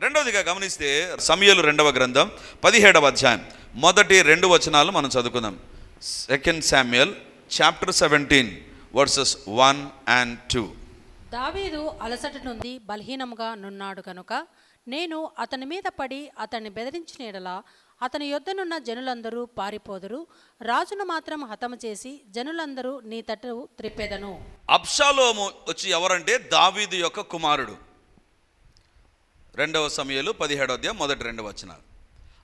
రెండవదిగా గమనిస్తే సమూయేలు 2వ గ్రంథం 17వ అధ్యాయం మొదటి 2 వచనాలు మనం చదువుకుందాం. 2 Samuel chapter 17 verses 1 and 2. దావీదు అలసట నుండి బలహీనముగా నున్నాడు కనుక నేను అతని మీద పడి అతన్ని బెదిరించిన యెడల అతని యొద్దనున్న జనులందరూ పారిపోదురు, రాజును మాత్రం హతము చేసి జనులందరూ నీ తట్టు త్రిప్పెదను. అబ్షాలోము వచ్చి ఎవరంటే దావీదు యొక్క కుమారుడు. 2వ సమూయేలు 17వ అధ్యాయం మొదటి 2 వచనాలు.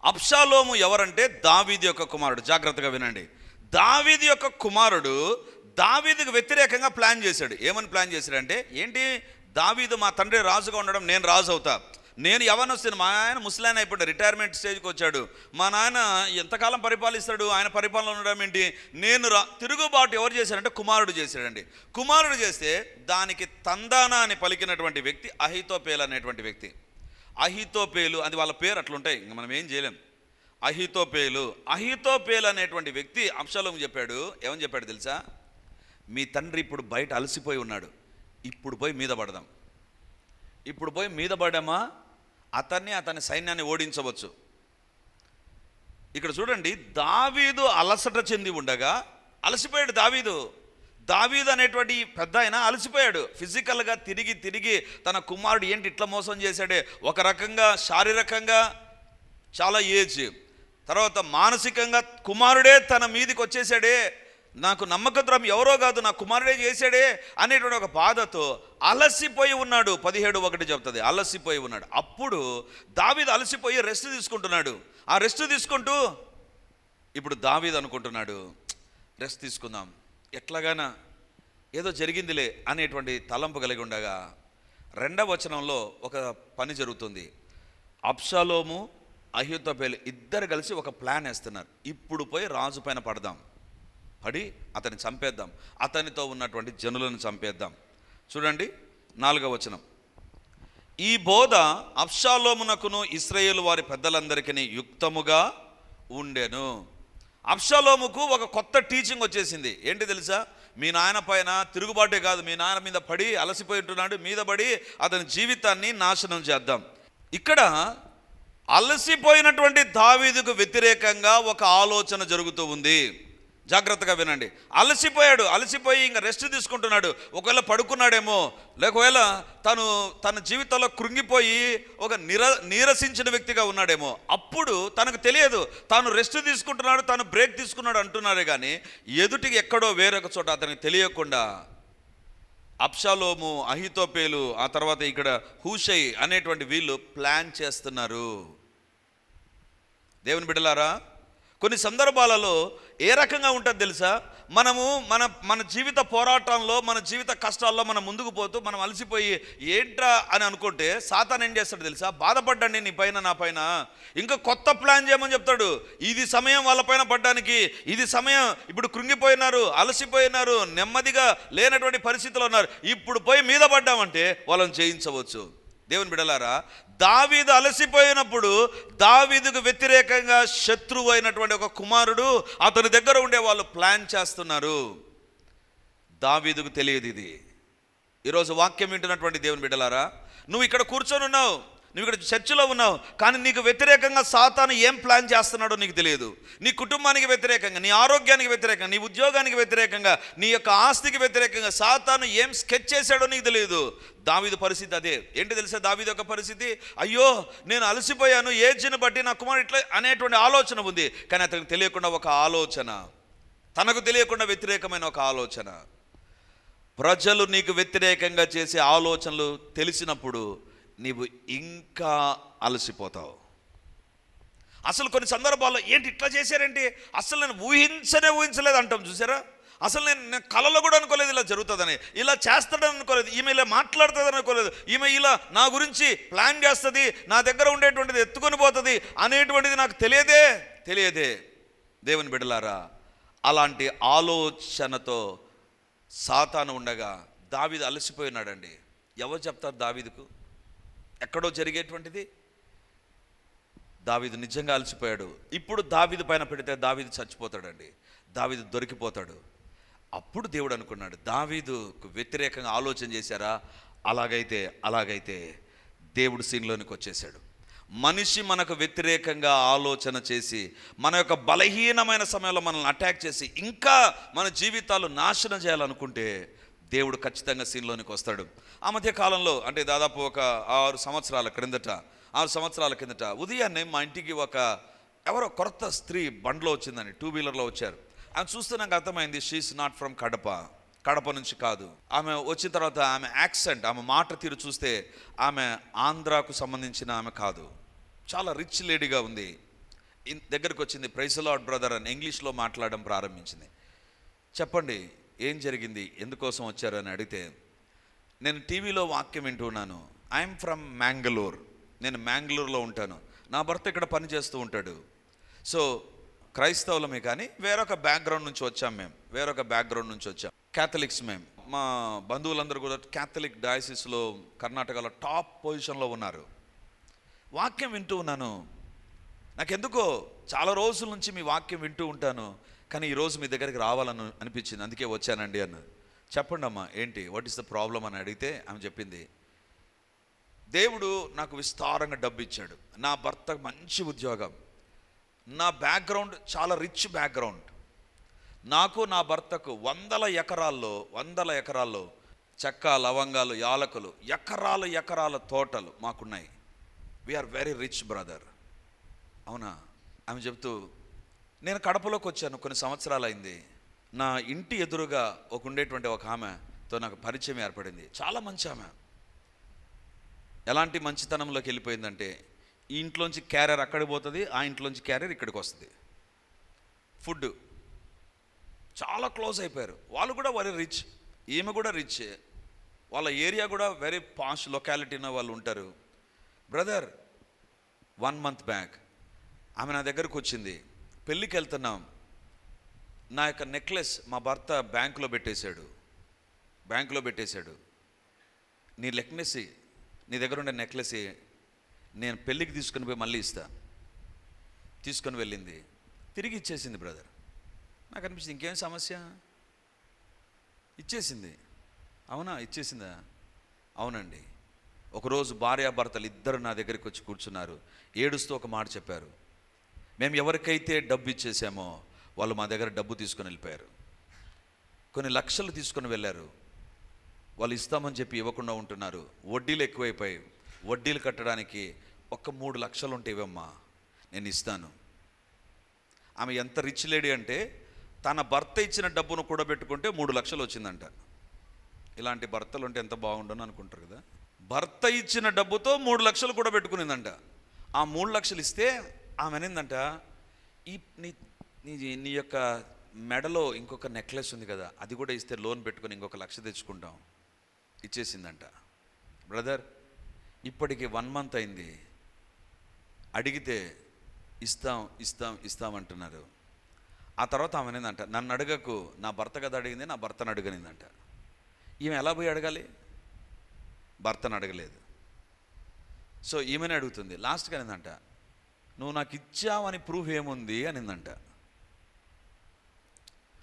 అబ్షాలోము ఎవరంటే దావీదు యొక్క కుమారుడు. జాగ్రత్తగా వినండి. దావీదు యొక్క కుమారుడు దావీదుకు వ్యతిరేకంగా ప్లాన్ చేశాడు. ఏమని ప్లాన్ చేశాడంటే, ఏంటి, దావీదు మా తండ్రి రాజుగా ఉండడం, నేను రాజు అవుతా, నేను యవ్వనస్తుని, మా ఆయన ముసలాయన అయిపోయాడు, రిటైర్మెంట్ స్టేజ్కి వచ్చాడు, మా నాన్న ఎంతకాలం పరిపాలిస్తాడు, ఆయన పరిపాలన ఉండడం ఏంటి, నేను తిరుగుబాటు ఎవరు చేశాడంటే కుమారుడు చేశాడండి. కుమారుడు చేస్తే దానికి తందానా అని పలికినటువంటి వ్యక్తి అహీతోపేలు అనేటువంటి వ్యక్తి. అహీతోపేలు అది వాళ్ళ పేరు అట్లుంటాయి, ఇంక మనం ఏం చేయలేం. అహీతోపేలు అనేటువంటి వ్యక్తి అబ్షాలోము చెప్పాడు. ఏమని చెప్పాడు తెలుసా, మీ తండ్రి ఇప్పుడు బయట అలసిపోయి ఉన్నాడు, ఇప్పుడు పోయి మీద పడదాం. ఇప్పుడు పోయి మీద పడామా అతని సైన్యాన్ని ఓడించవచ్చు. ఇక్కడ చూడండి, దావీదు అలసట చెంది ఉండగా అలసిపోయాడు. దావీదు అనేటువంటి పెద్ద ఆయన అలసిపోయాడు. ఫిజికల్గా తిరిగి తన కుమారుడు ఏంటి ఇట్లా మోసం చేశాడే, ఒక రకంగా శారీరకంగా చాలా ఏజ్, తర్వాత మానసికంగా కుమారుడే తన మీదికి వచ్చేసాడే, నాకు నమ్మకద్రోహం ఎవరో కాదు నా కుమారుడే చేశాడే అనేటువంటి ఒక బాధతో అలసిపోయి ఉన్నాడు. 17:1 చెప్తుంది, అలసిపోయి ఉన్నాడు. అప్పుడు దావీదు అలసిపోయి రెస్ట్ తీసుకుంటున్నాడు. ఆ రెస్ట్ తీసుకుంటూ ఇప్పుడు దావీదు అనుకుంటున్నాడు, రెస్ట్ తీసుకుందాం, ఎట్లాగానా ఏదో జరిగిందిలే అనేటువంటి తలంపు కలిగి ఉండగా 2వ వచనంలో ఒక పని జరుగుతుంది. అబ్షాలోము అహీతోపేలు ఇద్దరు కలిసి ఒక ప్లాన్ వేస్తున్నారు. ఇప్పుడు పోయి రాజు పైన పడదాం, పడి అతన్ని చంపేద్దాం, అతనితో ఉన్నటువంటి జనులను చంపేద్దాం. చూడండి 4వ వచనం. ఈ బోధ అబ్షాలోమునకును ఇశ్రాయేలు వారి పెద్దలందరికీ యుక్తముగా ఉండెను. అబ్షాలోముకు ఒక కొత్త టీచింగ్ వచ్చేసింది. ఏంటి తెలుసా, మీ నాయన పైన తిరుగుబాటే కాదు, మీ నాయన మీద పడి అలసిపోయి ఉంటున్నాడు, మీద పడి అతని జీవితాన్ని నాశనం చేద్దాం. ఇక్కడ అలసిపోయినటువంటి దావీదుకు వ్యతిరేకంగా ఒక ఆలోచన జరుగుతూ ఉంది. జాగ్రత్తగా వినండి. అలసిపోయి ఇంకా రెస్ట్ తీసుకుంటున్నాడు. ఒకవేళ పడుకున్నాడేమో, లేకవేళ తన జీవితంలో కృంగిపోయి ఒక నీరసించిన వ్యక్తిగా ఉన్నాడేమో. అప్పుడు తనకు తెలియదు, తాను రెస్ట్ తీసుకుంటున్నాడు, తాను బ్రేక్ తీసుకున్నాడు అంటున్నారే కానీ ఎదుటికి ఎక్కడో వేరొక చోట అతనికి తెలియకుండా అబ్షాలోము, అహీతోపేలు, ఆ తర్వాత ఇక్కడ హూషై అనేటువంటి వీళ్ళు ప్లాన్ చేస్తున్నారు. దేవుని బిడ్డలారా, కొన్ని సందర్భాలలో ఏ రకంగా ఉంటుంది తెలుసా, మనము మన జీవిత పోరాటంలో, మన జీవిత కష్టాల్లో మనం ముందుకు పోతూ మనం అలసిపోయి ఏంట్రా అని అనుకుంటే సాతాను ఏం చేస్తాడు తెలుసా, బాధపడ్డాన్ని నీ పైన నా పైన ఇంకా కొత్త ప్లాన్ చేయమని చెప్తాడు. ఇది సమయం వాళ్ళపైన పడ్డానికి, ఇది సమయం, ఇప్పుడు కృంగిపోయినారు, అలసిపోయినారు, నెమ్మదిగా లేనటువంటి పరిస్థితుల్లో ఉన్నారు, ఇప్పుడు పోయి మీద పడ్డామంటే వాళ్ళని చేయించవచ్చు. దేవుని బిడ్డలారా, దావీదు అలసిపోయినప్పుడు దావీదుకు వ్యతిరేకంగా శత్రువు అయినటువంటి ఒక కుమారుడు, అతని దగ్గర ఉండే వాళ్ళు ప్లాన్ చేస్తున్నారు. దావీదుకు తెలియదు ఇది. ఈరోజు వాక్యం వింటున్నటువంటి దేవుని బిడ్డలారా, నువ్వు ఇక్కడ కూర్చొని ఉన్నావు, నువ్వు ఇక్కడ చర్చిలో ఉన్నావు, కానీ నీకు వ్యతిరేకంగా సాతాను ఏం ప్లాన్ చేస్తున్నాడో నీకు తెలియదు. నీ కుటుంబానికి వ్యతిరేకంగా, నీ ఆరోగ్యానికి వ్యతిరేకంగా, నీ ఉద్యోగానికి వ్యతిరేకంగా, నీ యొక్క ఆస్తికి వ్యతిరేకంగా సాతాను ఏం స్కెచ్ చేశాడో నీకు తెలియదు. దావీదు పరిస్థితి అదే. ఏంటి తెలుసా దావీదు యొక్క పరిస్థితి, అయ్యో నేను అలసిపోయాను, ఏజ్ని బట్టి నా కుమారుడు ఇట్లా అనేటువంటి ఆలోచన ఉంది. కానీ అతనికి తెలియకుండా ఒక ఆలోచన, తనకు తెలియకుండా వ్యతిరేకమైన ఒక ఆలోచన. ప్రజలు నీకు వ్యతిరేకంగా చేసే ఆలోచనలు తెలిసినప్పుడు నీవు ఇంకా అలసిపోతావు. అసలు కొన్ని సందర్భాల్లో ఏంటి ఇట్లా చేశారేంటి, అసలు నేను ఊహించలేదు అంటాం చూసారా. అసలు నేను కలలో కూడా అనుకోలేదు ఇలా జరుగుతుందని, ఇలా చేస్తాడని అనుకోలేదు, ఈమె ఇలా మాట్లాడుతుందని అనుకోలేదు, ఈమె ఇలా నా గురించి ప్లాన్ చేస్తుంది, నా దగ్గర ఉండేటువంటిది ఎత్తుకొని పోతుంది అనేటువంటిది నాకు తెలియదే. దేవుని బిడ్డలారా, అలాంటి ఆలోచనతో సాతాను ఉండగా దావీదు అలసిపోయినాడండి. ఎవరు చెప్తారు దావీదుకు? ఎక్కడో జరిగేటువంటిది. దావీదు నిజంగా అలసిపోయాడు. ఇప్పుడు దావీదు పైన పెడితే దావీదు చచ్చిపోతాడండి, దావీదు దొరికిపోతాడు. అప్పుడు దేవుడు అనుకున్నాడు, దావీదుకు వ్యతిరేకంగా ఆలోచన చేశారా, అలాగైతే దేవుడు సీన్లోనికి వచ్చేసాడు. మనిషి మనకు వ్యతిరేకంగా ఆలోచన చేసి మన యొక్క బలహీనమైన సమయంలో మనల్ని అటాక్ చేసి ఇంకా మన జీవితాలు నాశనం చేయాలనుకుంటే దేవుడు ఖచ్చితంగా సీన్లోనికి వస్తాడు. ఆ మధ్య కాలంలో అంటే దాదాపు ఒక 6 సంవత్సరాల కిందట ఉదయాన్నే మా ఇంటికి ఎవరో కొత్త స్త్రీ బండ్లో వచ్చిందని, 2 వీలర్లో వచ్చారు. ఆమె చూస్తే నాకు అర్థమైంది, షీఈస్ నాట్ ఫ్రమ్ కడప నుంచి కాదు. ఆమె వచ్చిన తర్వాత ఆమె యాక్సెంట్, ఆమె మాట తీరు చూస్తే ఆమె ఆంధ్రాకు సంబంధించిన ఆమె కాదు, చాలా రిచ్ లేడీగా ఉంది. దగ్గరికి వచ్చింది, ప్రైజ్ ది లార్డ్ బ్రదర్ అని ఇంగ్లీష్లో మాట్లాడడం ప్రారంభించింది. చెప్పండి ఏం జరిగింది, ఎందుకోసం వచ్చారు అని అడిగితే, నేను టీవీలో వాక్యం వింటూ ఉన్నాను, ఐఎమ్ ఫ్రమ్ మ్యాంగళూర్, నేను మ్యాంగళూరులో ఉంటాను, నా భర్త ఇక్కడ పని చేస్తూ ఉంటాడు. సో క్రైస్తవులమే కానీ వేరొక బ్యాక్గ్రౌండ్ నుంచి వచ్చాం, క్యాథలిక్స్ మేము. మా బంధువులందరూ కూడా క్యాథలిక్ డయాసిస్లో కర్ణాటకలో టాప్ పొజిషన్లో ఉన్నారు. వాక్యం వింటూ ఉన్నాను, నాకెందుకో చాలా రోజుల నుంచి మీ వాక్యం వింటూ ఉంటాను, కానీ ఈరోజు మీ దగ్గరికి రావాలని అనిపించింది, అందుకే వచ్చానండి అన్నది. చెప్పండి అమ్మా ఏంటి, వాట్ ఈస్ ద ప్రాబ్లం అని అడిగితే ఆమె చెప్పింది, దేవుడు నాకు విస్తారంగా డబ్బు ఇచ్చాడు, నా భర్త మంచి ఉద్యోగం, నా బ్యాక్గ్రౌండ్ చాలా రిచ్ బ్యాక్గ్రౌండ్, నాకు నా భర్తకు 100 ఎకరాల్లో చెక్క, లవంగాలు, యాలకులు, ఎకరాల తోటలు మాకున్నాయి. We're very rich brother. అవునా? ఆమె చెప్తూ, నేను కడపలోకి వచ్చాను, కొన్ని సంవత్సరాలు అయింది, నా ఇంటి ఎదురుగా ఉండేటువంటి ఒక ఆమెతో నాకు పరిచయం ఏర్పడింది. చాలా మంచి ఆమె. ఎలాంటి మంచితనంలోకి వెళ్ళిపోయిందంటే, ఈ ఇంట్లోంచి క్యారియర్ అక్కడికి పోతుంది, ఆ ఇంట్లోంచి క్యారియర్ ఇక్కడికి వస్తుంది. ఫుడ్ చాలా క్లోజ్ అయిపోయారు. వాళ్ళు కూడా వెరీ రిచ్, ఈమె కూడా రిచ్, వాళ్ళ ఏరియా కూడా వెరీ పాష్ లొకాలిటీన వాళ్ళు ఉంటారు. బ్రదర్ 1 month బ్యాక్ ఆమె నా దగ్గరకు వచ్చింది, పెళ్ళికి వెళ్తున్నాం, నా యొక్క నెక్లెస్ మా భర్త బ్యాంకులో పెట్టేశాడు, నీ దగ్గర ఉండే నెక్లెస్ నేను పెళ్ళికి తీసుకుని పోయి మళ్ళీ ఇస్తా. తీసుకొని వెళ్ళింది, తిరిగి ఇచ్చేసింది. బ్రదర్ నాకు అనిపించింది, ఇంకేం సమస్య, ఇచ్చేసింది. అవునా? ఇచ్చేసిందా? అవునండి. ఒకరోజు భార్యాభర్తలు ఇద్దరు నా దగ్గరికి వచ్చి కూర్చున్నారు, ఏడుస్తూ ఒక మాట చెప్పారు, మేము ఎవరికైతే డబ్బు ఇచ్చేసామో వాళ్ళు మా దగ్గర డబ్బు తీసుకొని వెళ్ళిపోయారు, కొన్ని లక్షలు తీసుకొని వెళ్ళారు, వాళ్ళు ఇస్తామని చెప్పి ఇవ్వకుండా ఉంటున్నారు, వడ్డీలు ఎక్కువైపోయి, వడ్డీలు కట్టడానికి 3 లక్షలు ఉంటే ఇవ్వమ్మా, నేను ఇస్తాను. ఆమె ఎంత రిచ్ లేడీ అంటే తన భర్త ఇచ్చిన డబ్బును కూడబెట్టుకుంటే 3 లక్షలు వచ్చిందంట. ఇలాంటి భర్తలు ఉంటే ఎంత బాగుండని అనుకుంటారు కదా. భర్త ఇచ్చిన డబ్బుతో 3 లక్షలు కూడా పెట్టుకునిందంట. ఆ 3 లక్షలు ఇస్తే ఆమె అనిందంట, నీ యొక్క మెడలో ఇంకొక నెక్లెస్ ఉంది కదా, అది కూడా ఇస్తే లోన్ పెట్టుకొని ఇంకొక 1 లక్ష తెచ్చుకుంటాం. ఇచ్చేసిందంట. బ్రదర్ ఇప్పటికి 1 month అయింది, అడిగితే ఇస్తాం అంటున్నారు. ఆ తర్వాత ఆమె అనేదంట, నన్ను అడగకు, నా భర్త కదా అడిగింది, నా భర్తను అడగనిందంట. ఈమె ఎలా పోయి అడగాలి? భర్తను అడగలేదు. సో ఈమెనే అడుగుతుంది. లాస్ట్గా అనిందంట, నువ్వు నాకు ఇచ్చావని ప్రూఫ్ ఏముంది అనిందంట.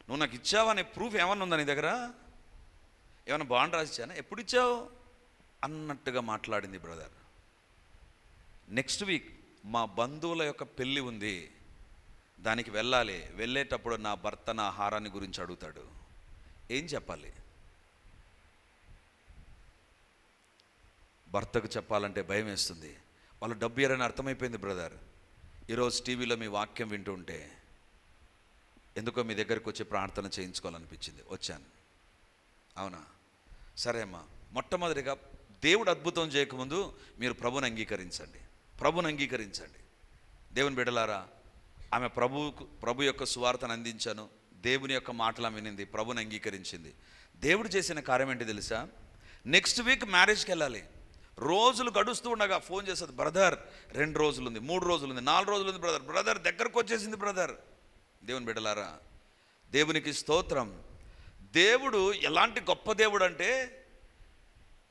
నువ్వు నాకు ఇచ్చావని ప్రూఫ్ ఏమన్నా ఉందా నీ దగ్గర? ఏమైనా బాండ్ రాసిచ్చానా? ఎప్పుడు ఇచ్చావు అన్నట్టుగా మాట్లాడింది. బ్రదర్ నెక్స్ట్ వీక్ మా బంధువుల యొక్క పెళ్ళి ఉంది, దానికి వెళ్ళాలి, వెళ్ళేటప్పుడు నా భర్త నా ఆహారాన్ని గురించి అడుగుతాడు, ఏం చెప్పాలి? భర్తకు చెప్పాలంటే భయం వేస్తుంది. వాళ్ళు డబ్బు ఇయ్యరని అర్థమైపోయింది. బ్రదర్ ఈరోజు టీవీలో మీ వాక్యం వింటూ ఉంటే ఎందుకో మీ దగ్గరకు వచ్చి ప్రార్థన చేయించుకోవాలనిపించింది, వచ్చాను. అవునా? సరే అమ్మా, మొట్టమొదటిగా దేవుడు అద్భుతం చేయకముందు మీరు ప్రభుని అంగీకరించండి. దేవుని బిడ్డలారా, ఆమె ప్రభు యొక్క సువార్తను అందించాను, దేవుని యొక్క మాటలు వినింది, ప్రభుని అంగీకరించింది. దేవుడు చేసిన కార్యం ఏంటి తెలుసా? నెక్స్ట్ వీక్ మ్యారేజ్కి వెళ్ళాలి. రోజులు గడుస్తూ ఉండగా ఫోన్ చేస్తుంది, బ్రదర్ 2 రోజులు ఉంది, 3 రోజులు ఉంది, 4 రోజులు ఉంది బ్రదర్ దగ్గరకు వచ్చేసింది. బ్రదర్ దేవుని బిడ్డలారా, దేవునికి స్తోత్రం. దేవుడు ఎలాంటి గొప్ప దేవుడు అంటే,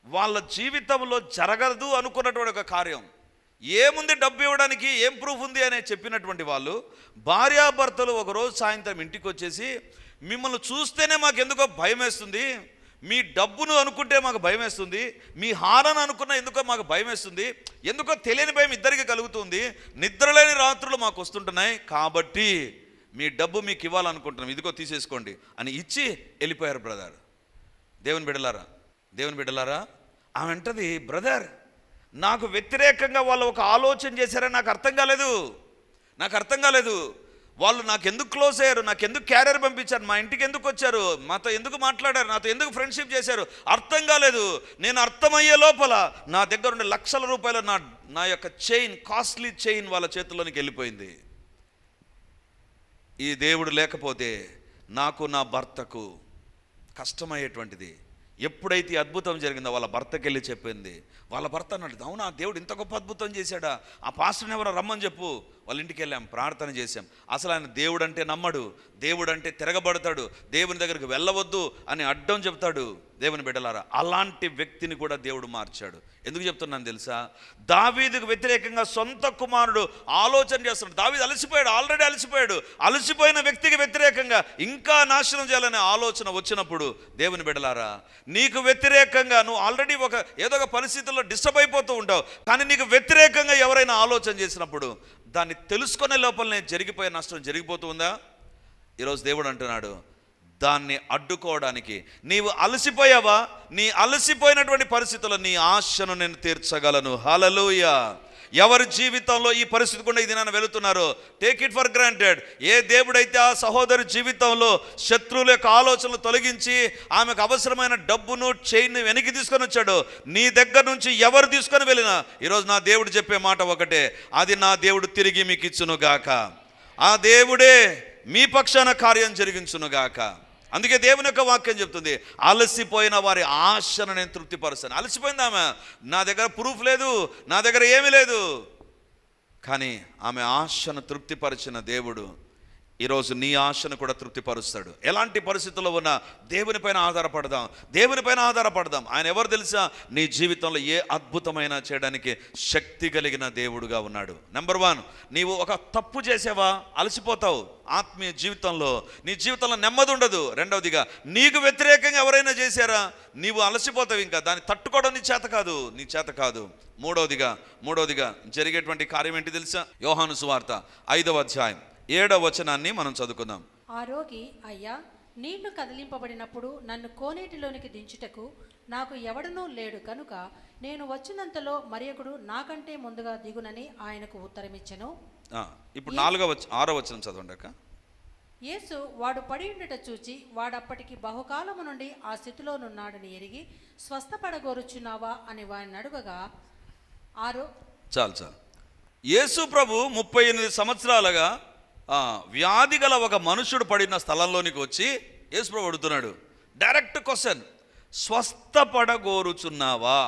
వాళ్ళ జీవితంలో జరగదు అనుకున్నటువంటి ఒక కార్యం ఏముంది, డబ్బు ఇవ్వడానికి ఏం ప్రూఫ్ ఉంది అని చెప్పినటువంటి వాళ్ళు భార్యాభర్తలు ఒకరోజు సాయంత్రం ఇంటికి వచ్చేసి, మిమ్మల్ని చూస్తేనే మాకు ఎందుకో భయం వేస్తుంది, మీ డబ్బును అనుకుంటే మాకు భయం వేస్తుంది, మీ హారను అనుకున్న ఎందుకో మాకు భయం వేస్తుంది, ఎందుకో తెలియని భయం ఇద్దరికి కలుగుతుంది, నిద్రలేని రాత్రులు మాకు వస్తుంటున్నాయి, కాబట్టి మీ డబ్బు మీకు ఇవ్వాలనుకుంటున్నాం, ఇదిగో తీసేసుకోండి అని ఇచ్చి వెళ్ళిపోయారు బ్రదర్. దేవుని బిడ్డలారా ఆమె అంటది, బ్రదర్ నాకు వ్యతిరేకంగా వాళ్ళు ఒక ఆలోచన చేశారని నాకు అర్థం కాలేదు. వాళ్ళు నాకు ఎందుకు క్లోజ్ అయ్యారు, నాకు ఎందుకు క్యారియర్ పంపించారు, మా ఇంటికి ఎందుకు వచ్చారు, మాతో ఎందుకు మాట్లాడారు, నాతో ఎందుకు ఫ్రెండ్షిప్ చేశారు అర్థం కాలేదు. నేను అర్థమయ్యే లోపల నా దగ్గర ఉండే లక్షల రూపాయలు నా యొక్క చైన్, కాస్ట్లీ చైన్ వాళ్ళ చేతుల్లోనికి వెళ్ళిపోయింది. ఈ దేవుడు లేకపోతే నాకు నా భర్తకు కష్టమయ్యేటువంటిది. ఎప్పుడైతే అద్భుతం జరిగిందో వాళ్ళ భర్తకి వెళ్ళి చెప్పింది. వాళ్ళ భర్త అన్నాడు, అవునా దేవుడు ఇంత గొప్ప అద్భుతం చేశాడా, ఆ పాస్టర్ని ఎవరో రమ్మని చెప్పు. వాళ్ళ ఇంటికి వెళ్ళాం, ప్రార్థన చేశాం. అసలు ఆయన దేవుడు అంటే నమ్మడు, దేవుడు అంటే తిరగబడతాడు, దేవుని దగ్గరికి వెళ్ళవద్దు అని అడ్డం చెప్తాడు. దేవుని బిడ్డలారా, అలాంటి వ్యక్తిని కూడా దేవుడు మార్చాడు. ఎందుకు చెప్తున్నాను తెలుసా? దావీదుకు వ్యతిరేకంగా సొంత కుమారుడు ఆలోచన చేస్తున్నాడు. దావీదు అలసిపోయాడు, ఆల్రెడీ అలసిపోయిన వ్యక్తికి వ్యతిరేకంగా ఇంకా నాశనం చేయాలనే ఆలోచన వచ్చినప్పుడు, దేవుని బిడ్డలారా, నీకు వ్యతిరేకంగా నువ్వు ఆల్రెడీ ఏదో ఒక పరిస్థితుల్లో డిస్టర్బ్ అయిపోతూ ఉంటావు, కానీ నీకు వ్యతిరేకంగా ఎవరైనా ఆలోచన చేసినప్పుడు దాన్ని తెలుసుకునే లోపలనే జరిగిపోయే నష్టం జరిగిపోతూ ఉందా? ఈరోజు దేవుడు అంటున్నాడు, దాన్ని అడ్డుకోవడానికి నీవు అలసిపోయావా? నీ అలసిపోయినటువంటి పరిస్థితుల్లో నీ ఆశను నేను తీర్చగలను. హల్లెలూయా. ఎవరి జీవితంలో ఈ పరిస్థితి కూడా ఇది నన్ను వెళుతున్నారో, టేక్ ఇట్ ఫర్ గ్రాంటెడ్. ఏ దేవుడైతే ఆ సహోదరి జీవితంలో శత్రువుల యొక్క ఆలోచనలు తొలగించి ఆమెకు అవసరమైన డబ్బును, చైన్ను వెనక్కి తీసుకొని వచ్చాడో, నీ దగ్గర నుంచి ఎవరు తీసుకొని వెళ్ళినా ఈరోజు నా దేవుడు చెప్పే మాట ఒకటే, అది నా దేవుడు తిరిగి మీకు ఇచ్చునుగాక. ఆ దేవుడే మీ పక్షాన కార్యం జరిగించునుగాక. అందుకే దేవుని యొక్క వాక్యం చెప్తుంది, అలసిపోయిన వారి ఆశను నేను తృప్తిపరుస్తాను. అలసిపోయింది ఆమె, నా దగ్గర ప్రూఫ్ లేదు, నా దగ్గర ఏమీ లేదు, కానీ ఆమె ఆశను తృప్తిపరిచిన దేవుడు ఈరోజు నీ ఆశను కూడా తృప్తిపరుస్తాడు. ఎలాంటి పరిస్థితుల్లో ఉన్నా దేవునిపైన ఆధారపడదాం. ఆయన ఎవరు తెలుసా? నీ జీవితంలో ఏ అద్భుతమైన చేయడానికి శక్తి కలిగిన దేవుడుగా ఉన్నాడు. నెంబర్ 1, నీవు ఒక తప్పు చేసావా, అలసిపోతావు. ఆత్మీయ జీవితంలో నీ జీవితంలో నెమ్మది ఉండదు. రెండవదిగా, నీకు వ్యతిరేకంగా ఎవరైనా చేశారా, నీవు అలసిపోతావు, ఇంకా దాన్ని తట్టుకోవడం నీ చేత కాదు. మూడవదిగా జరిగేటువంటి కార్యం ఏంటి తెలుసా? యోహాను సువార్త 5వ అధ్యాయం 7వ వచనాన్ని మనం చదువుకుందాం. ఆ రోగి, అయ్యా, నీళ్లు కదిలింపబడినప్పుడు నన్ను కోనేటిలోనికి దించుటకు నాకు ఎవడనూ లేడు కనుక నేను వచ్చినంతలో మరియొకడు నాకంటే ముందుగా దిగునని ఆయనకు ఉత్తరమిచ్చెను. ఇప్పుడు 6వ వచనం చదవండి అక్క. యేసు వాడు పడి ఉండట చూచి, వాడప్పటికి బహుకాలము నుండి ఆ స్థితిలో నున్నాడని ఎరిగి, స్వస్థపడగోరుచున్నావా అని వాడిని అడుగగా, చాలు. యేసు ప్రభు 38 సంవత్సరాలుగా వ్యాధి గల ఒక మనుషుడు పడిన స్థలంలోనికి వచ్చి యేసు ప్రభు అడుగుతున్నాడు, డైరెక్ట్ క్వశ్చన్, స్వస్థపడగోరుచున్నావా?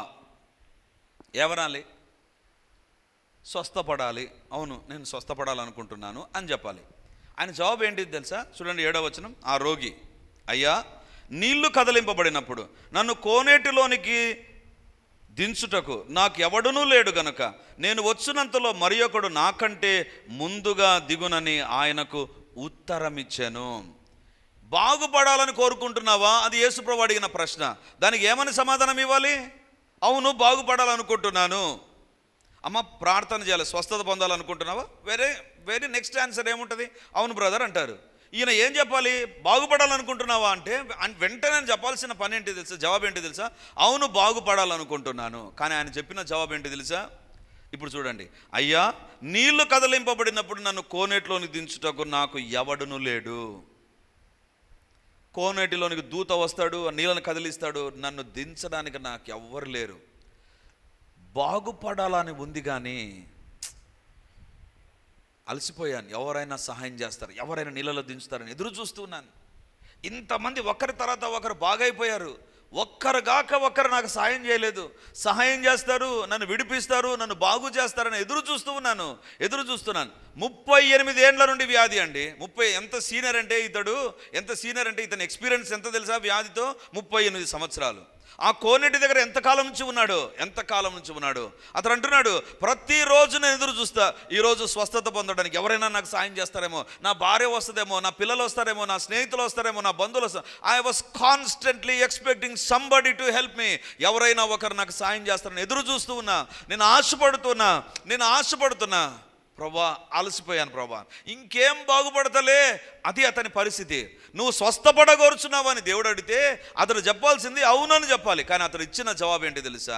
ఎవరాలి? స్వస్థపడాలి. అవును, నేను స్వస్థపడాలనుకుంటున్నాను అని చెప్పాలి. ఆయన జవాబు ఏంటిది తెలుసా? చూడండి 7వ వచనం. ఆ రోగి, అయ్యా, నీళ్లు కదిలింపబడినప్పుడు నన్ను కోనేటిలోనికి దించుటకు నాకు ఎవడునూ లేడు గనుక నేను వచ్చినంతలో మరియొకడు నాకంటే ముందుగా దిగునని ఆయనకు ఉత్తరమిచ్చాను. బాగుపడాలని కోరుకుంటున్నావా? అది యేసుప్రభు అడిగిన ప్రశ్న. దానికి ఏమని సమాధానం ఇవ్వాలి? అవును, బాగుపడాలనుకుంటున్నాను. అమ్మ, ప్రార్థన చేయాలి, స్వస్థత పొందాలనుకుంటున్నావా? వెరీ నెక్స్ట్ ఆన్సర్ ఏముంటుంది? అవును బ్రదర్ అంటారు. ఈయన ఏం చెప్పాలి? బాగుపడాలనుకుంటున్నావా అంటే వెంటనే చెప్పాల్సిన పని ఏంటి తెలుసా? జవాబు ఏంటి తెలుసా? అవును, బాగుపడాలనుకుంటున్నాను. కానీ ఆయన చెప్పిన జవాబు ఏంటి తెలుసా? ఇప్పుడు చూడండి, అయ్యా, నీళ్లు కదిలింపబడినప్పుడు నన్ను కోనేటిలోని దించుటకు నాకు ఎవడును లేడు. కోనేటిలోనికి దూత వస్తాడు, నీళ్ళను కదిలిస్తాడు, నన్ను దించడానికి నాకు ఎవ్వరు లేరు. బాగుపడాలని ఉంది కానీ అలసిపోయాను, ఎవరైనా సహాయం చేస్తారు, ఎవరైనా నీళ్ళలో దించుతారని ఎదురు చూస్తున్నాను. ఇంతమంది ఒకరి తర్వాత ఒకరు బాగైపోయారు, ఒక్కరుగాక ఒకరు నాకు సహాయం చేయలేదు. సహాయం చేస్తారు, నన్ను విడిపిస్తారు, నన్ను బాగు చేస్తారని ఎదురు చూస్తున్నాను. 38 ఏండ్ల నుండి వ్యాధి అండి. ఎంత సీనియర్ అంటే ఇతని ఎక్స్పీరియన్స్ ఎంత తెలుసా? వ్యాధితో 38 సంవత్సరాలు. ఆ కోనేటి దగ్గర ఎంతకాలం నుంచి ఉన్నాడు. అతను అంటున్నాడు, ప్రతిరోజు నేను ఎదురు చూస్తా ఈరోజు స్వస్థత పొందడానికి ఎవరైనా నాకు సాయం చేస్తారేమో, నా భార్య వస్తుందేమో, నా పిల్లలు వస్తారేమో, నా స్నేహితులు వస్తారేమో, నా బంధువులు వస్తారు. I was constantly expecting somebody to help me. ఎవరైనా ఒకరు నాకు సాయం చేస్తారని ఎదురు చూస్తూ ఉన్నా. నేను ఆశపడుతున్నా. ప్రభా, అలసిపోయాను ప్రభా, ఇంకేం బాగుపడతలే. అది అతని పరిస్థితి. నువ్వు స్వస్థపడగోరుచున్నావు అని దేవుడు అడిగితే అతను చెప్పాల్సింది అవునని చెప్పాలి. కానీ అతను ఇచ్చిన జవాబు ఏంటి తెలుసా?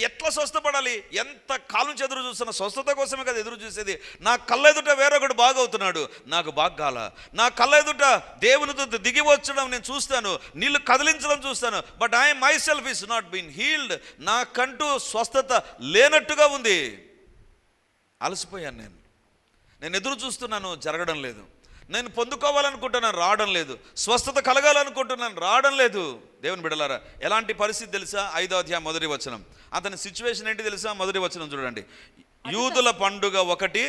ఎట్లా స్వస్థపడాలి? ఎంత కాలం నుంచి ఎదురు చూస్తున్నా? స్వస్థత కోసమే కదా ఎదురు చూసేది. నా కళ్ళ ఎదుట వేరొకడు బాగవుతున్నాడు, నాకు బాగాల. నా కళ్ళ ఎదుట దేవునితో దిగి వచ్చడం నేను చూస్తాను, నీళ్ళు కదిలించడం చూస్తాను. But I myself is not been healed. నాకంటూ స్వస్థత లేనట్టుగా ఉంది. అలసిపోయాను. నేను ఎదురు చూస్తున్నాను, జరగడం లేదు. నేను పొందుకోవాలనుకుంటున్నాను, రావడం లేదు. స్వస్థత కలగాలనుకుంటున్నాను, రావడం లేదు. దేవుని బిడ్డలారా, ఎలాంటి పరిస్థితి తెలుసా? 5వ అధ్యాయం 1వ వచనం. అతని సిచ్యువేషన్ ఏంటి తెలుసా? 1వ వచనం చూడండి. యూదుల పండుగ ఒకటి.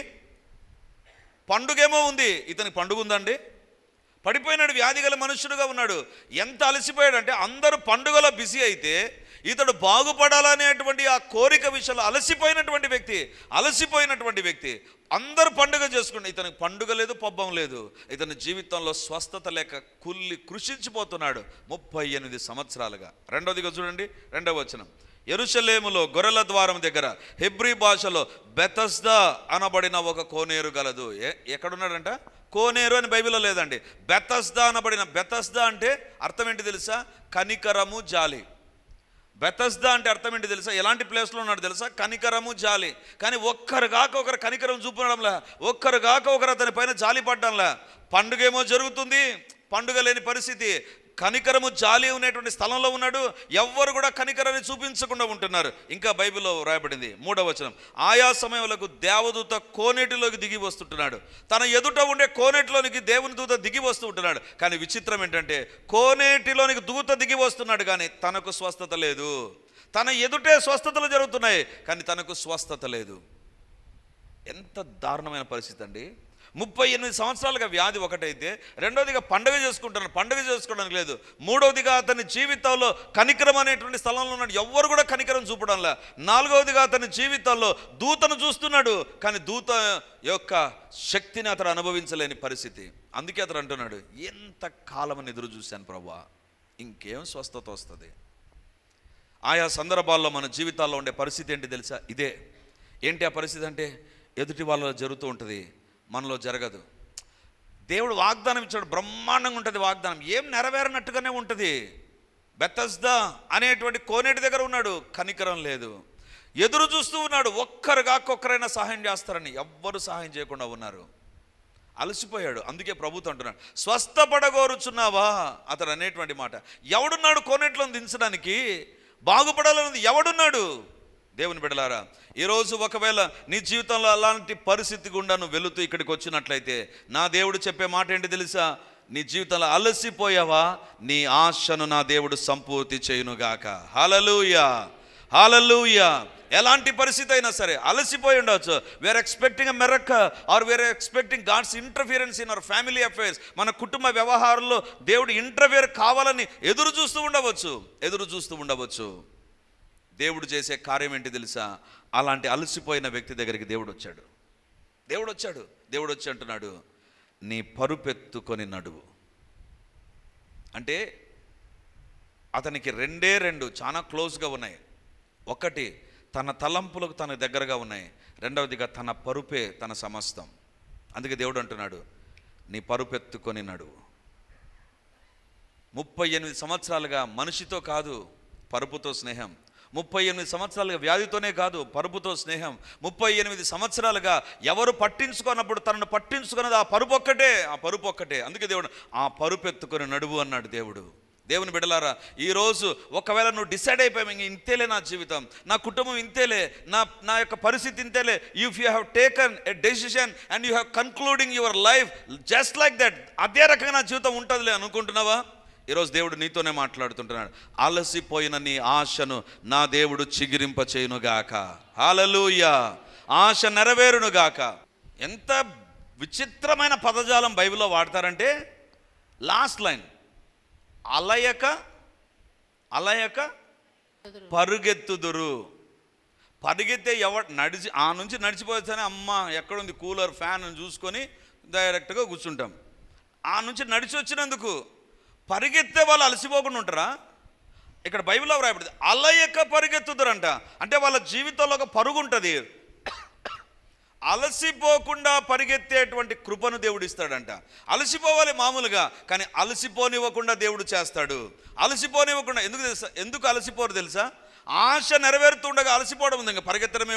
పండుగేమో ఉంది, ఇతనికి పండుగ ఉందండి. పడిపోయినాడు, వ్యాధి గల మనుష్యుడుగా ఉన్నాడు. ఎంత అలసిపోయాడంటే, అందరూ పండుగలో బిజీ అయితే ఇతడు బాగుపడాలనేటువంటి ఆ కోరిక విషయంలో అలసిపోయినటువంటి వ్యక్తి. అందరూ పండుగ చేసుకుంటే ఇతనికి పండుగ లేదు, పబ్బం లేదు. ఇతని జీవితంలో స్వస్థత లేక కృషించిపోతున్నాడు 38 సంవత్సరాలుగా. రెండవదిగా చూడండి, 2వ వచనం. యెరూషలేములో గొర్రెల ద్వారం దగ్గర హెబ్రీ భాషలో బెతస్దా అనబడిన ఒక కోనేరు గలదు. ఎక్కడున్నాడంట? కోనేరు అని బైబిల్లో లేదండి. బెతస్దా అనబడిన. బెతస్దా అంటే అర్థం ఏంటి తెలుసా? కనికరము, జాలి. బెతస్దా అంటే అర్థం ఏంటి తెలుసా? ఎలాంటి ప్లేస్లో ఉన్నాడు తెలుసా? కనికరము, జాలి. కానీ ఒక్కరు కాక ఒకరు కనికరం చూపడంలా, ఒక్కరు కాక ఒకరు అతని పైన జాలి పడ్డంలా. పండుగేమో జరుగుతుంది, పండుగ లేని పరిస్థితి. కనికరము, జాలి ఉన్నటువంటి స్థలంలో ఉన్నాడు. ఎవ్వరు కూడా కనికరాన్ని చూపించకుండా ఉంటున్నారు. ఇంకా బైబిల్లో రాయబడింది 3వ వచనం. ఆయా సమయములకు దేవదూత కోనేటిలోకి దిగి వస్తుంటున్నాడు. తన ఎదుట ఉండే కోనేటిలోనికి దేవుని దూత దిగి వస్తూ ఉంటున్నాడు. కానీ విచిత్రం ఏంటంటే, కోనేటిలోనికి దూత దిగి వస్తున్నాడు కానీ తనకు స్వస్థత లేదు. తన ఎదుటే స్వస్థతలు జరుగుతున్నాయి కానీ తనకు స్వస్థత లేదు. ఎంత దారుణమైన పరిస్థితి అండి. 38 సంవత్సరాలుగా వ్యాధి ఒకటైతే, రెండవదిగా పండుగ చేసుకోవడానికి లేదు. మూడవదిగా అతని జీవితంలో కనికరం అనేటువంటి స్థలంలో ఉన్నాడు, ఎవ్వరు కూడా కనికరం చూపడంలా. నాలుగవదిగా అతని జీవితంలో దూతను చూస్తున్నాడు కానీ దూత యొక్క శక్తిని అతను అనుభవించలేని పరిస్థితి. అందుకే అతను అంటున్నాడు, ఎంత కాలమని ఎదురు చూశాను ప్రభువా, ఇంకేం స్వస్థత వస్తుంది? ఆయా సందర్భాల్లో మన జీవితాల్లో ఉండే పరిస్థితి ఏంటి తెలుసా? ఇదే. ఏంటి ఆ పరిస్థితి అంటే, ఎదుటి వాళ్ళలో జరుగుతూ ఉంటుంది, మనలో జరగదు. దేవుడు వాగ్దానం ఇచ్చాడు, బ్రహ్మాండంగా ఉంటుంది వాగ్దానం, ఏం నెరవేరనట్టుగానే ఉంటుంది. బెతస్దా అనేటువంటి కోనేటి దగ్గర ఉన్నాడు, కనికరం లేదు. ఎదురు చూస్తూ ఉన్నాడు, ఒక్కరు కాక ఒక్కరైనా సహాయం చేస్తారని. ఎవ్వరు సహాయం చేయకుండా ఉన్నారు. అలసిపోయాడు. అందుకే ప్రభుత్వం అంటున్నాడు, స్వస్థపడగోరుచున్నావా? అతడు అనేటువంటి మాట. ఎవడున్నాడు కోనేటిలో దించడానికి? బాగుపడాలన్నది ఎవడున్నాడు? దేవుని బిడ్డలారా, ఈరోజు ఒకవేళ నీ జీవితంలో అలాంటి పరిస్థితి గుండా నువ్వు వెళుతూ ఇక్కడికి వచ్చినట్లయితే నా దేవుడు చెప్పే మాట ఏంటి తెలుసా? నీ జీవితంలో అలసిపోయావా? నీ ఆశను నా దేవుడు సంపూర్తి చేయునుగాక. హల్లెలూయా, హల్లెలూయా. ఎలాంటి పరిస్థితి అయినా సరే అలసిపోయి ఉండవచ్చు. We're expecting a miracle or we're expecting God's interference in our family affairs. మన కుటుంబ వ్యవహారంలో దేవుడు ఇంటర్ఫియర్ కావాలని ఎదురు చూస్తూ ఉండవచ్చు. దేవుడు చేసే కార్యం ఏంటి తెలుసా? అలాంటి అలసిపోయిన వ్యక్తి దగ్గరికి దేవుడు వచ్చి అంటున్నాడు, నీ పరుపెత్తుకొని నడువు. అంటే అతనికి రెండు చాలా క్లోజ్గా ఉన్నాయి. ఒకటి, తన తలంపులకు తన దగ్గరగా ఉన్నాయి. రెండవదిగా తన పరుపే తన సమస్తం. అందుకే దేవుడు అంటున్నాడు, నీ పరుపెత్తుకొని నడువు. 38 సంవత్సరాలుగా మనిషితో కాదు, పరుపుతో స్నేహం. 38 సంవత్సరాలుగా వ్యాధితోనే కాదు, పరుపుతో స్నేహం. 38 సంవత్సరాలుగా ఎవరు పట్టించుకున్నప్పుడు తనను పట్టించుకున్నది ఆ పరుపు ఒక్కటే. అందుకే దేవుడు ఆ పరుపెత్తుకొని నడువు అన్నాడు దేవుడు. దేవుని బిడ్డలారా, ఈరోజు ఒకవేళ నువ్వు డిసైడ్ అయిపోయావు, ఇంతేలే నా జీవితం, నా కుటుంబం ఇంతేలే, నా యొక్క పరిస్థితి ఇంతేలే, if you have taken a decision and you have concluding your life just like that, అదే రకంగా నా జీవితం ఉంటుందిలే అనుకుంటున్నావా? ఈరోజు దేవుడు నీతోనే మాట్లాడుతుంటున్నాడు. అలసిపోయిన నీ ఆశను నా దేవుడు చిగిరింప చేయునుగాక. హల్లెలూయా. ఆశ నెరవేరునుగాక. ఎంత విచిత్రమైన పదజాలం బైబిల్లో వాడతారంటే, లాస్ట్ లైన్ అలయక అలయక పరుగెత్తుదురు. పరిగెత్తే నడిచి ఆ నుంచి నడిచిపోతేనే అమ్మ ఎక్కడుంది కూలర్ ఫ్యాన్ అని చూసుకొని డైరెక్ట్గా కూర్చుంటాం. ఆ నుంచి నడిచి వచ్చినందుకు పరిగెత్తే వాళ్ళు అలసిపోకుండా ఉంటారా? ఇక్కడ బైబిల్లో వ్రాయబడింది అలయక పరిగెత్తుదురంట. అంటే వాళ్ళ జీవితంలో ఒక పరుగు ఉంటుంది, అలసిపోకుండా పరిగెత్తేటువంటి కృపను దేవుడు ఇస్తాడంట. అలసిపోవాలి మామూలుగా, కానీ అలసిపోనివ్వకుండా దేవుడు చేస్తాడు. అలసిపోనివ్వకుండా ఎందుకు అలసిపోరు తెలుసా? ఆశ నెరవేరుతుండగా అలసిపోవడం ఉంది, ఇంకా పరిగెత్తడమే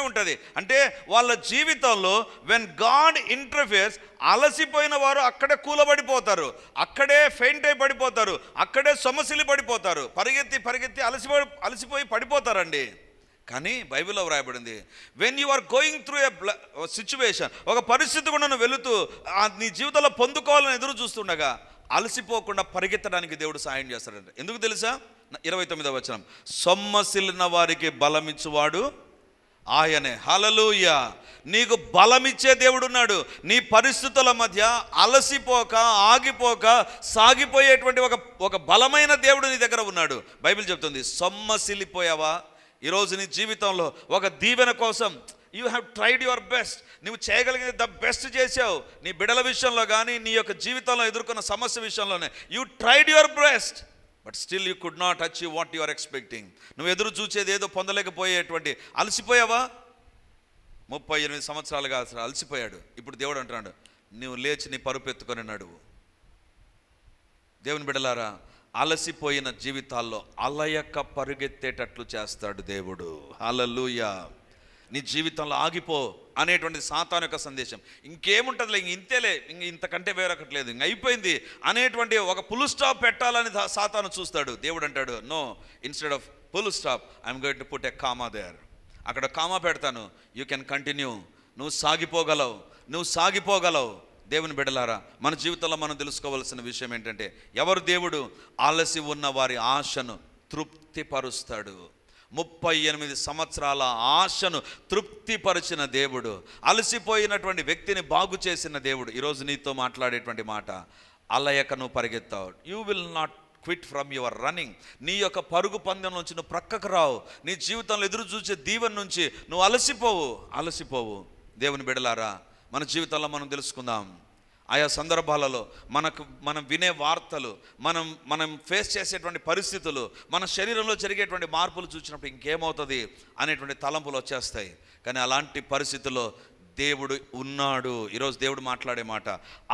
ఉంటుంది. అంటే వాళ్ళ జీవితంలో వెన్ గాడ్ ఇంటర్ఫేర్స్, అలసిపోయిన వారు అక్కడే కూలబడిపోతారు, అక్కడే ఫెయింట్ అయి పడిపోతారు, అక్కడే సొమ్మసిల్లి పడిపోతారు. పరిగెత్తి అలసిపోయి పడిపోతారండి. కానీ బైబిల్లో వ్రాయబడింది when you are going through a situation, ఒక పరిస్థితి కూడా నువ్వు వెళుతూ నీ జీవితంలో పొందుకోవాలని ఎదురు చూస్తుండగా అలసిపోకుండా పరిగెత్తడానికి దేవుడు సాయం చేస్తాడంట. ఎందుకు తెలుసా? 29వ వచనం, సొమ్మసిల్లిన వారికి బలమిచ్చువాడు ఆయనే. హల్లెలూయా. నీకు బలమిచ్చే దేవుడు ఉన్నాడు. నీ పరిస్థితుల మధ్య అలసిపోక ఆగిపోక సాగిపోయేటువంటి ఒక బలమైన దేవుడు నీ దగ్గర ఉన్నాడు. బైబిల్ చెప్తుంది సొమ్మసిల్లిపోయావా? ఈరోజు నీ జీవితంలో ఒక దీవెన కోసం you have tried your best. నువ్వు చేయగలిగిన ద బెస్ట్ చేసావు. నీ బిడ్డల విషయంలో కానీ నీ యొక్క జీవితంలో ఎదుర్కొన్న సమస్య విషయంలోనే you tried your best, but still you could not achieve what you are expecting. నువ్వు ఎదురు చూసేది ఏదో పొందలేకపోయేటువంటి అలసిపోయావా? 38 సంవత్సరాలుగా అసలు అలసిపోయాడు. ఇప్పుడు దేవుడు అంటున్నాడు నువ్వు లేచి నీ పరుపు ఎత్తుకొని నడువు. దేవుని బిడ్డలారా, అలసిపోయిన జీవితాల్లో అలయక పరుగెత్తేటట్లు చేస్తాడు దేవుడు. హల్లెలూయా. నీ జీవితంలో ఆగిపో అనేటువంటి సాతాను యొక్క సందేశం ఇంకేముంటుందిలే, ఇంతేలే, ఇంతకంటే వేరొకటి లేదు, ఇంక అయిపోయింది అనేటువంటి ఒక ఫుల్ స్టాప్ పెట్టాలని సాతాను చూస్తాడు. దేవుడు అంటాడు no, instead of full stop I'm going to put a comma there. అక్కడ కామా పెడతాను, యూ కెన్ కంటిన్యూ. నువ్వు సాగిపోగలవు. దేవుని బిడ్డలారా, మన జీవితంలో మనం తెలుసుకోవాల్సిన విషయం ఏంటంటే ఎవరు దేవుడు? అలసి ఉన్న వారి ఆశను తృప్తిపరుస్తాడు. 38 సంవత్సరాల ఆశను తృప్తిపరిచిన దేవుడు, అలసిపోయినటువంటి వ్యక్తిని బాగు చేసిన దేవుడు. ఈరోజు నీతో మాట్లాడేటువంటి మాట, అలయక నువ్వు పరిగెత్తావు. You will not quit from your running. నీ యొక్క పరుగు పందెం నుంచి నువ్వు ప్రక్కకు రావు. నీ జీవితంలో ఎదురు చూసే దీవెన నుంచి నువ్వు అలసిపోవు. దేవుని బిడ్డలారా, మన జీవితంలో మనం తెలుసుకుందాం. ఆయా సందర్భాలలో మనం వినే వార్తలు, మనం ఫేస్ చేసేటువంటి పరిస్థితులు, మన శరీరంలో జరిగేటువంటి మార్పులు చూసినప్పుడు ఇంకేమవుతుంది అనేటువంటి తలంపులు వచ్చేస్తాయి. కానీ అలాంటి పరిస్థితుల్లో దేవుడు ఉన్నాడు. ఈరోజు దేవుడు మాట్లాడే మాట,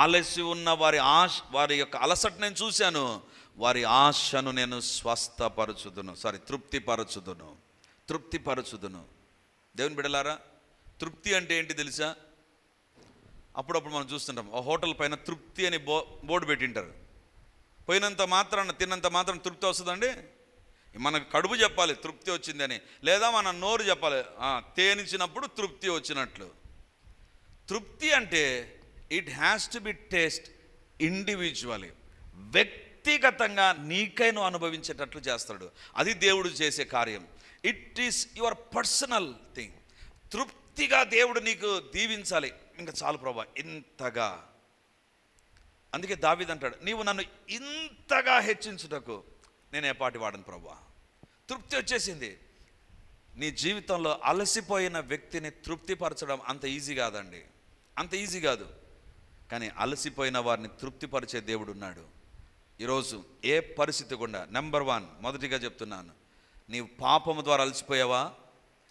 అలసి ఉన్న వారి యొక్క అలసట నేను చూశాను, వారి ఆశను నేను తృప్తిపరచుదును. దేవుని బిడ్డలారా, తృప్తి అంటే ఏంటి తెలుసా? అప్పుడప్పుడు మనం చూస్తుంటాం, ఆ హోటల్ పైన తృప్తి అని బోర్డు పెట్టింటారు. తిన్నంత మాత్రం తృప్తి వస్తుందండి? మనకు కడుపు చెప్పాలి తృప్తి వచ్చిందని, లేదా మన నోరు చెప్పాలి తేనిచ్చినప్పుడు తృప్తి వచ్చినట్లు. తృప్తి అంటే it has to be taste individually, వ్యక్తిగతంగా నీకైనా అనుభవించేటట్లు చేస్తాడు. అది దేవుడు చేసే కార్యం. It is your personal thing. తృప్తిగా దేవుడు నీకు దీవించాలి, ఇంకా చాలు ప్రభా ఇంతగా. అందుకే దావీదు అంటాడు, నీవు నన్ను ఇంతగా హెచ్చించుటకు నేను ఏపాటి వాడను ప్రభా. తృప్తి వచ్చేసింది. నీ జీవితంలో అలసిపోయిన వ్యక్తిని తృప్తిపరచడం అంత ఈజీ కాదండి, అంత ఈజీ కాదు. కానీ అలసిపోయిన వారిని తృప్తిపరిచే దేవుడు ఉన్నాడు. ఈరోజు ఏ పరిస్థితి గుండా, నెంబర్ 1 మొదటిగా చెప్తున్నాను, నీవు పాపము ద్వారా అలసిపోయావా?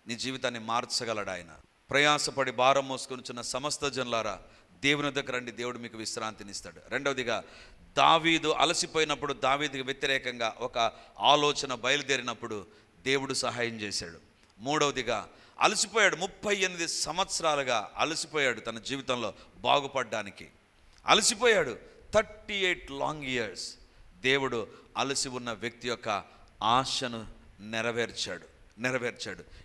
నీ జీవితాన్ని మార్చగలడు ఆయన. ప్రయాసపడి భారం మోసుకొనిచున్న సమస్త జనులారా, దేవుని దగ్గర రండి, దేవుడు మీకు విశ్రాంతినిస్తాడు. రెండవదిగా, దావీదు అలసిపోయినప్పుడు దావీదుకి వ్యతిరేకంగా ఒక ఆలోచన బయలుదేరినప్పుడు దేవుడు సహాయం చేశాడు. మూడవదిగా, అలసిపోయాడు, 38 సంవత్సరాలుగా అలసిపోయాడు తన జీవితంలో బాగుపడడానికి. అలసిపోయాడు 38 లాంగ్ ఇయర్స్. దేవుడు అలసి ఉన్న వ్యక్తి యొక్క ఆశను నెరవేర్చాడు.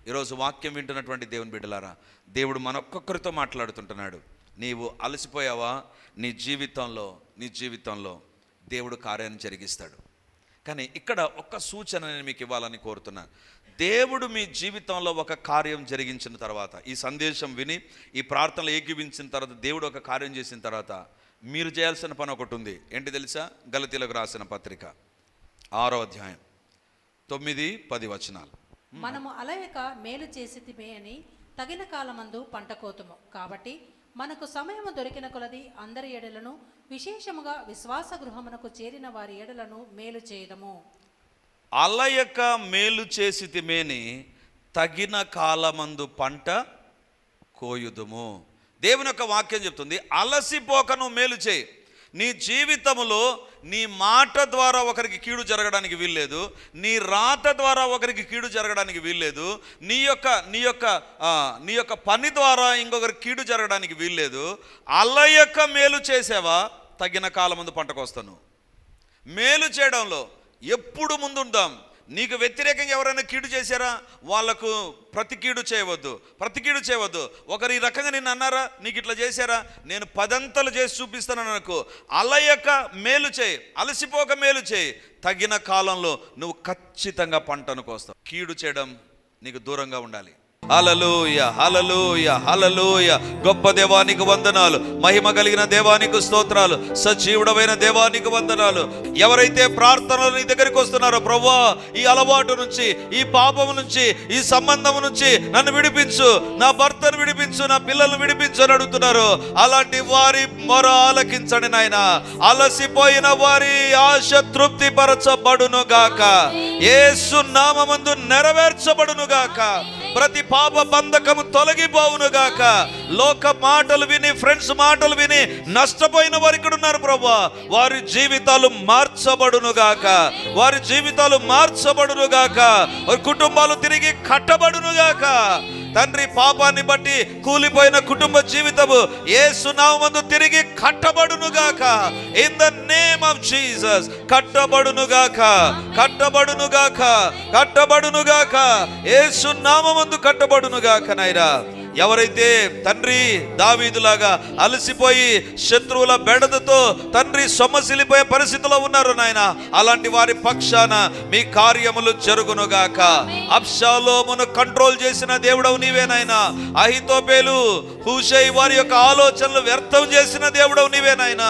ఈరోజు వాక్యం వింటున్నటువంటి దేవుని బిడ్డలారా, దేవుడు మనొక్కొక్కరితో మాట్లాడుతుంటున్నాడు. నీవు అలసిపోయావా? నీ జీవితంలో దేవుడు కార్యాన్ని జరిగిస్తాడు. కానీ ఇక్కడ ఒక సూచన నేను మీకు ఇవ్వాలని కోరుతున్నాను. దేవుడు మీ జీవితంలో ఒక కార్యం జరిగించిన తర్వాత, ఈ సందేశం విని ఈ ప్రార్థనలు ఏకీవించిన తర్వాత, దేవుడు ఒక కార్యం చేసిన తర్వాత మీరు చేయాల్సిన పని ఒకటి ఉంది. ఏంటి తెలుసా? గలతీలకు రాసిన పత్రిక 6వ అధ్యాయం 9-10 వచనాలు. మనము అలయక మేలు చేసితిమే అని తగిన కాలమందు పంట కోతుము. కాబట్టి మనకు సమయము దొరికిన కొలది అందరి ఎడలను, విశేషముగా విశ్వాస గృహమునకు చేరిన వారి ఎడలను మేలు చేయదము. అలయక మేలు చేసితిమేని తగిన కాలమందు పంట కోయుదుము. దేవుని యొక్క వాక్యం చెప్తుంది, అలసిపోక నువ్వు మేలు చేయి. నీ జీవితంలో నీ మాట ద్వారా ఒకరికి కీడు జరగడానికి వీల్లేదు, నీ రాత ద్వారా ఒకరికి కీడు జరగడానికి వీల్లేదు, నీ యొక్క పని ద్వారా ఇంకొకరికి కీడు జరగడానికి వీల్లేదు. అలయక మేలు చేసావా, తగిన కాలమందు పంటకు వస్తాను. మేలు చేయడంలో ఎప్పుడు ముందుందాం. నీకు వ్యతిరేకంగా ఎవరైనా కీడు చేశారా, వాళ్లకు ప్రతి కీడు చేయవద్దు. ఒకరు ఈ రకంగా నిన్ను అన్నారా, నీకు ఇట్లా చేశారా, నేను 10 అంతలు చేసి చూపిస్తానని అనుకో. అలయక మేలు చేయి, అలసిపోక మేలు చేయి. తగిన కాలంలో నువ్వు ఖచ్చితంగా పంటను కోస్తావు. కీడు చేయడం నీకు దూరంగా ఉండాలి. హల్లెలూయా, హల్లెలూయా, హల్లెలూయా. గొప్ప దేవానికి వందనాలు, మహిమ కలిగిన దేవానికి స్తోత్రాలు, సజీవుడమైన దేవానికి వందనాలు. ఎవరైతే ప్రార్థనలు నీ దగ్గరికి వస్తున్నారో, ప్రభువా ఈ అలవాటు నుంచి, ఈ పాపము నుంచి, ఈ సంబంధం నుంచి నన్ను విడిపించు, నా భర్తను విడిపించు, నా పిల్లలను విడిపించు అని అడుగుతున్నారు, అలాంటి వారి మొర ఆలకించండి నాయన. అలసిపోయిన వారి ఆశ తృప్తి పరచబడును గాక, యేసు నామమందు నెరవేర్చబడును గాక. ప్రతి పాప బంధకము తొలగిపోవును గాక. లోక మాటలు విని, ఫ్రెండ్స్ మాటలు విని నష్టపోయిన వారు ఇక్కడ ఉన్నారు ప్రభువా, వారి జీవితాలు మార్చబడును గాక, వారి జీవితాలు మార్చబడును గాక, వారి కుటుంబాలు తిరిగి కట్టబడును గాక. తండ్రి, పాపాన్ని బట్టి కూలిపోయిన కుటుంబ జీవితము యేసు నామమందు తిరిగి కట్టబడును గాక. In the name of Jesus కట్టబడును గాక, కట్టబడును గాక, కట్టబడును గాక. యేసు నామమందు కట్టబడును గాక నాయనా. ఎవరైతే తండ్రి దావీదులాగా అలసిపోయి శత్రువుల బెడదతో తండ్రి సొమ్మసిల్లిపోయే పరిస్థితిలో ఉన్నారు నాయన, అలాంటి వారి పక్షాన మీ కార్యములు జరుగునుగాక. అబ్షాలోమును కంట్రోల్ చేసిన దేవుడవు నీవే నాయనా. అహితోపేలు, హూషై వారి యొక్క ఆలోచనలు వ్యర్థం చేసిన దేవుడవు నీవే నాయనా.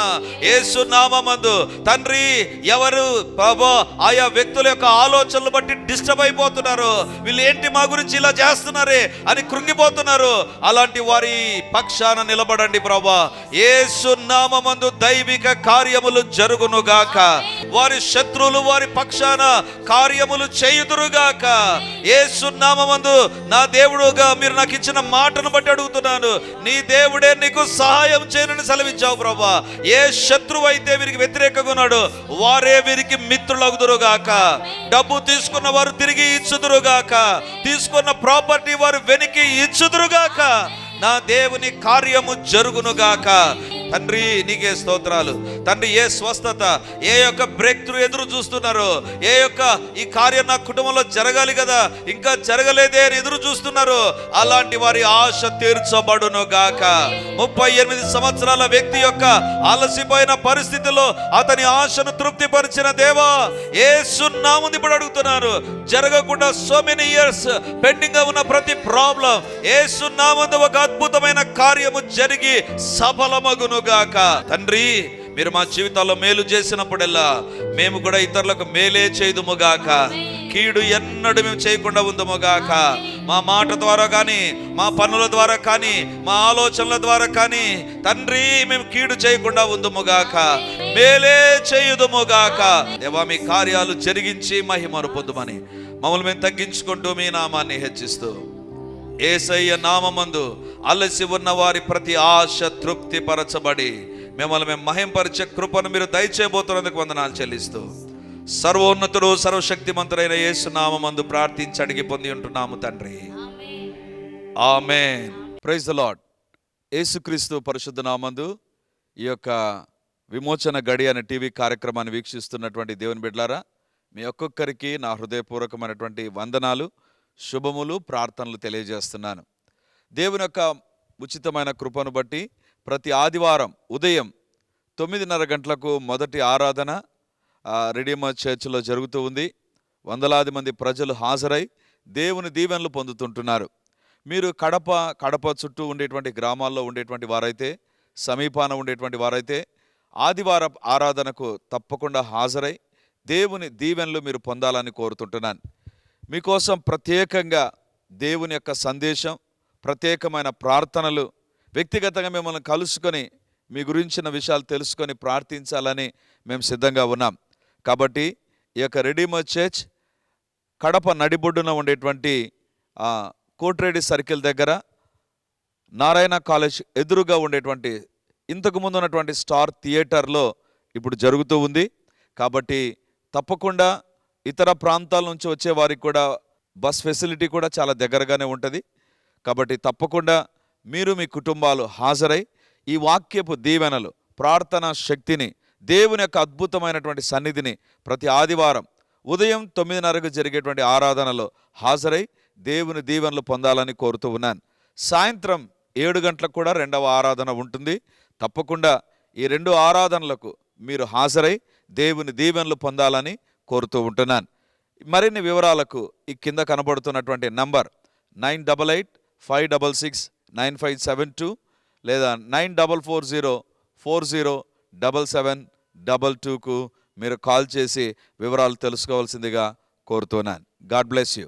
యేసు నామమందు తండ్రి, ఎవరు బాబా ఆయా వ్యక్తుల యొక్క ఆలోచనలు బట్టి డిస్టర్బ్ అయిపోతున్నారు, వీళ్ళు ఏంటి మా గురించి ఇలా చేస్తున్నారే అని కృంగిపోతున్నారు, అలాంటి వారి పక్షాన నిలబడండి ప్రభా. యేసు నామమందు దైవిక కార్యములు జరుగునుగాక. వారి శత్రువులు వారి పక్షాన కార్యములు చేయుదురుగాక. యేసు నామమందు నా దేవుడుగా మీరు నాకు ఇచ్చిన మాటను బట్టి అడుగుతున్నాను, నీ దేవుడే నీకు సహాయం చేయనని సెలవిచ్చావు ప్రభా. ఏ శత్రువు అయితే వీరికి వ్యతిరేకంగా ఉన్నాడు, వారే వీరికి మిత్రులగుదురుగాక. డబ్బు తీసుకున్న వారు తిరిగి ఇచ్చుదురుగాక, తీసుకున్న ప్రాపర్టీ వారు వెనక్కి ఇచ్చుదురుగాక. నా దేవుని కార్యము జరుగునుగాక. తండ్రి నీకే స్తోత్రాలు. తండ్రి, ఏ స్వస్థత, ఏ యొక్క బ్రేక్ త్రూ ఎదురు చూస్తున్నారు, ఏ యొక్క ఈ కార్యం నా కుటుంబంలో జరగాలి కదా, ఇంకా జరగలేదే అని ఎదురు చూస్తున్నారు, అలాంటి వారి ఆశ తీర్చబడును గాక. 38 సంవత్సరాల వ్యక్తి యొక్క అలసిపోయిన పరిస్థితిలో అతని ఆశను తృప్తిపరిచిన దేవా, యేసు నామమున ఇప్పుడు అడుగుతున్నాను, జరగకుండా సో మెనీ ఇయర్స్ పెండింగ్ గా ఉన్న ప్రతి ప్రాబ్లం యేసు నామమున ఒక అద్భుతమైన కార్యము జరిగి సఫలమగును గాక. తండ్రి, మీరు మా జీవితాల్లో మేలు చేసినప్పుడల్లా మేము కూడా ఇతరులకు మేలే చేయుదుముగాక. కీడు ఎన్నడూ మేము చేయకుండా ఉందముగాక. మా మాట ద్వారా కానీ, మా పనుల ద్వారా కానీ, మా ఆలోచనల ద్వారా కానీ తండ్రి మేము కీడు చేయకుండా ఉందముగాక, మేలే చేయుదుముగాక. దేవా, మీ కార్యాలు జరిగించి మహిమను పొందుమని మమ్మల్ని మేము తగ్గించుకుంటూ మీ నామాన్ని హెచ్చిస్తూ, యేసయ్య నామమందు అలసి ఉన్న వారి ప్రతి ఆశ తృప్తి పరచబడి మిమ్మల్ని మేము మహింపరిచే కృపను మీరు దయచేయబోతున్నందుకు వందనాలు చెల్లిస్తూ, సర్వోన్నతుడు సర్వశక్తిమంతుడైన యేసు నామమందు ప్రార్థించి అడిగి పొంది ఉంటున్నాము తండ్రి, ఆమేన్. Praise the lord. యేసుక్రీస్తు పరిశుద్ధ నామందు ఈ యొక్క విమోచన గడి అనే టీవీ కార్యక్రమాన్ని వీక్షిస్తున్నటువంటి దేవుని బిడ్డలారా, మీ ఒక్కొక్కరికి నా హృదయపూర్వకమైనటువంటి వందనాలు, శుభములు, ప్రార్థనలు తెలియజేస్తున్నాను. దేవుని యొక్క ఉచితమైన కృపను బట్టి ప్రతి ఆదివారం ఉదయం 9:30 గంటలకు మొదటి ఆరాధన రెడీమర్ చర్చిలో జరుగుతూ ఉంది. వందలాది మంది ప్రజలు హాజరై దేవుని దీవెనలు పొందుతుంటున్నారు. మీరు కడప చుట్టూ ఉండేటువంటి గ్రామాల్లో ఉండేటువంటి వారైతే, సమీపాన ఉండేటువంటి వారైతే ఆదివారం ఆరాధనకు తప్పకుండా హాజరై దేవుని దీవెనలు మీరు పొందాలని కోరుతుంటున్నాను. మీకోసం ప్రత్యేకంగా దేవుని యొక్క సందేశం, ప్రత్యేకమైన ప్రార్థనలు, వ్యక్తిగతంగా మిమ్మల్ని కలుసుకొని మీ గురించిన విషయాలు తెలుసుకొని ప్రార్థించాలని మేము సిద్ధంగా ఉన్నాం. కాబట్టి ఈ యొక్క రెడీమర్ చర్చ్ కడప నడిబొడ్డున ఉండేటువంటి కోట్రేడి సర్కిల్ దగ్గర నారాయణ కాలేజ్ ఎదురుగా ఉండేటువంటి ఇంతకు ముందు ఉన్నటువంటి స్టార్ థియేటర్లో ఇప్పుడు జరుగుతూ ఉంది. కాబట్టి తప్పకుండా ఇతర ప్రాంతాల నుంచి వచ్చే వారికి కూడా బస్ ఫెసిలిటీ కూడా చాలా దగ్గరగానే ఉంటుంది. కాబట్టి తప్పకుండా మీరు మీ కుటుంబాలు హాజరై ఈ వాక్యపు దీవెనలు, ప్రార్థనా శక్తిని, దేవుని యొక్క అద్భుతమైనటువంటి సన్నిధిని ప్రతి ఆదివారం ఉదయం 9:30కు జరిగేటువంటి ఆరాధనలో హాజరై దేవుని దీవెనలు పొందాలని కోరుతూ ఉన్నాను. సాయంత్రం 7 గంటలకు కూడా 2వ ఆరాధన ఉంటుంది. తప్పకుండా ఈ 2 ఆరాధనలకు మీరు హాజరై దేవుని దీవెనలు పొందాలని కోరుతూ ఉంటున్నాను. మరిన్ని వివరాలకు ఈ కింద కనబడుతున్నటువంటి నంబర్ 9845669572 లేదా 9440407722కు మీరు కాల్ చేసి వివరాలు తెలుసుకోవాల్సిందిగా కోరుతున్నాను. God bless you.